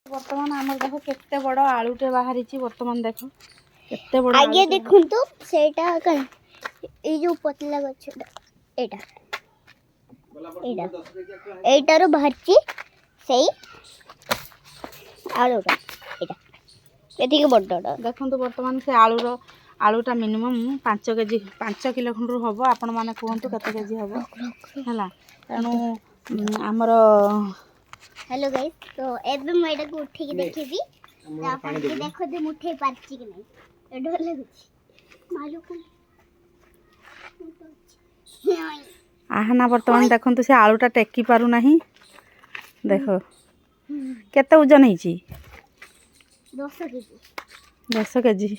बर्तमान आम देख केते बड़ आलूटे बाहरी बर्तमान देख केते बड़ आगे देखंतु सेटा कन ए जो पतला गछटा एटा एटा एटारो बाहरची सेई आलूटा एटा एतिके बडडा देखंतु बर्तमान से आलूटा मिनिमम 5 केजी 5 किलो खंड हम आपण माने कहंतु केते केजी हम हैला तेणु हमर हेलो गाइस तो एबे मैं एटा को उठी के देखिबी आपण के देखो दे मुठे पारची कि नहीं डर लागुची मालू को आहना बर्तमान देखंतु से आलूटा टेकी पारु नाही देखो केते ओजन हिची 10 केजी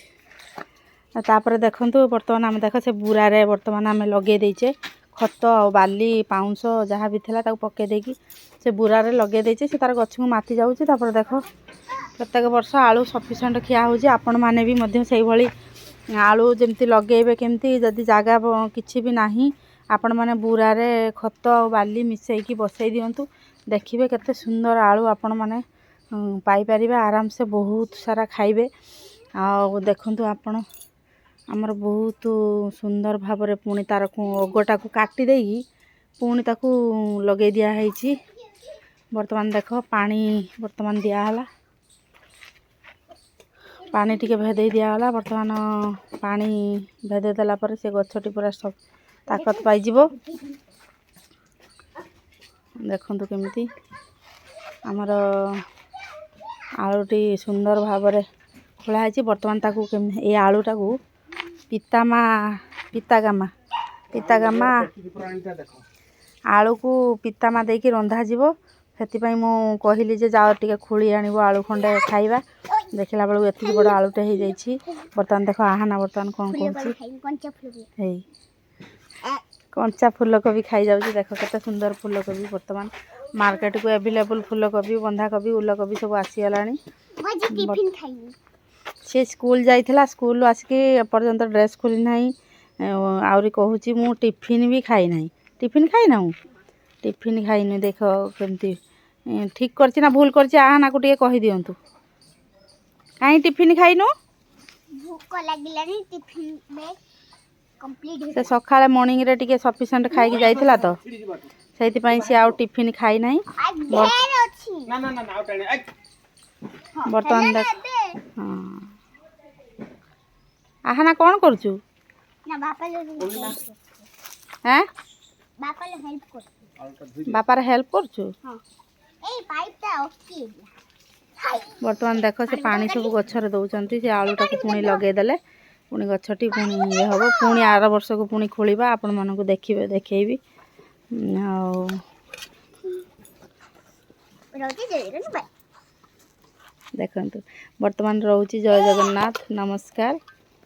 तापर देखंतु बर्तमान आम देख से बुरा रे बर्तमान आम लगे देचे खत बाली पाउंस जहाँ भी थिला ताको पके देकी से बुरा रे लगे देचे से तार गछ को माथि जाउची तापर देखो प्रत्येक वर्ष आलू सफिशिएंट खिया होची आपण माने भी मध्य सेही भली आलू जेमती लगेबे केमती जदी जागा किछि भी नाही आपण माने बुरा रे खत और बाली मिसई की बसई दियंतु देखिबे केते सुंदर आलू आपण माने पाई परिबे आराम से बहुत सारा खाइबे आ देखंतु आपण आमर बहुत सुंदर भाव पुणी तार अगटा को काटी देगी पुणी ताकू लगे दिया है बर्तमान देख पानी बर्तमान दियाला पानी टिके भेदे दियाला बर्तमान पानी भेदे देला पर से गछटी पूरा सब ताकत पाई जिवो देखंतु केमिति आमर आलूटी सुंदर भाव खोला है बर्तमान ताकू ए आलूटा को पितागामा आलू को पितामा देकी रंधा जीवो से मु कहली जे जाओ टिके खोली आनिबो आलू खंडे खाइबा देखला बेलू एति बड़ आलूटे हो जाइछि बर्तमान देखो आहना बर्तमान कौन कहछि कंचा फूलकोबी खाई जाउछि देखो केते सुंदर फूलकोबी बर्तमान मार्केट को अवेलेबल फूलकोबी बंधाकोबी उलकोबी सब आसी गलानी से स्कूल जाइथिला स्कूल आसिक पर्यंत ड्रेस खोली नाही आउरी कहूची मु टिफिन भी खाई नाही टिफिन खाई ना टिफिन खाइनी देख केमती ठीक करछि ना भूल करछि आहना को टिके कहि दियंतु काई टिफिन खाइनु भूख लागिलानी टिफिन में कंप्लीट से सकाळे मॉर्निंग रे टिके सफिशिएंट खाई के जाइथिला तो सेति पई से आउ टिफिन खाई नाही ना ना ना बर्तमान देख हां आहना कौन करछु ना बापा हैं बापा हेल्प करछु हां ए पाइपटा ओके बर्तमान देख से पानी सब गछरे दउचंती से आलूटा को पुणी लगे देले पुणी गछटी पुणी ये हबो पुणी आर वर्ष को पुणी खोलिबा आपण मन को देखिबे देखैबी आ देखंतु वर्तमान रहउची जय जगन्नाथ नमस्कार।